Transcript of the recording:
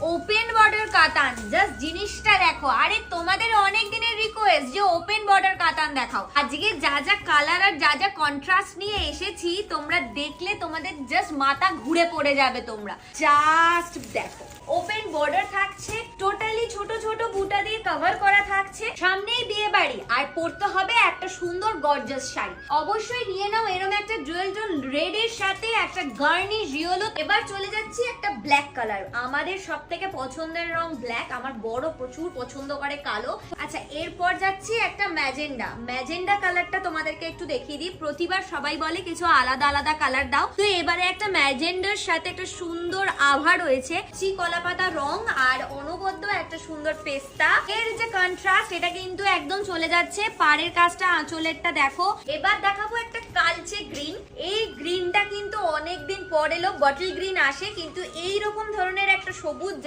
Open border কাতান, just জিনিসটা দেখো। আরে তোমাদের অনেক দিনের রিকোয়েস্ট যে ওপেন বর্ডার কাতান দেখাও। আজকে যা যা কালার আর যা যা কন্ট্রাস্ট নিয়ে এসেছি তোমরা দেখলে তোমাদের জাস্ট মাথা ঘুরে পড়ে যাবে। তোমরা জাস্ট দেখো, ওপেন বর্ডার থাকছে, টোটালি ছোট ছোট বুটা দিয়ে কভার করা থাকছে, সামনেই বিয়ে বাড়ি, আর পরতে হবে একটা সুন্দর গর্জাস শাড়ি। অবশ্যই নিয়ে নাও এরকম একটা ডুয়েল টোন রেড এর সাথে একটা গার্নিশ ইয়েলো। এবার চলে যাচ্ছি একটা ব্ল্যাক কালার, আমাদের সব থেকে পছন্দের রং ব্ল্যাক, আমার বড় প্রচুর পছন্দ করে কালো। আচ্ছা, এরপর যাচ্ছি একটা ম্যাজেন্ডা। ম্যাজেন্ডা কালারটা তোমাদেরকে একটু দেখিয়ে দিই। প্রতিবার সবাই বলে কিছু আলাদা আলাদা কালার দাও, তো এবারে একটা ম্যাজেন্ডার সাথে একটা সুন্দর আভা রয়েছে, কলা পাতা রং আর অনবদ্য একটা সুন্দর পেস্তা। এর যে কন্ট্রাস্ট এটা কিন্তু একদম চলে যাচ্ছে। পাড়ের কাজটা, আঁচলেরটা দেখো। এবার দেখাবো একটা কালচে গ্রিন। এই গ্রিনটা কিন্তু অনেকদিন পর এলো, বটল গ্রিন আসে কিন্তু এইরকম ধরনের একটা সবুজ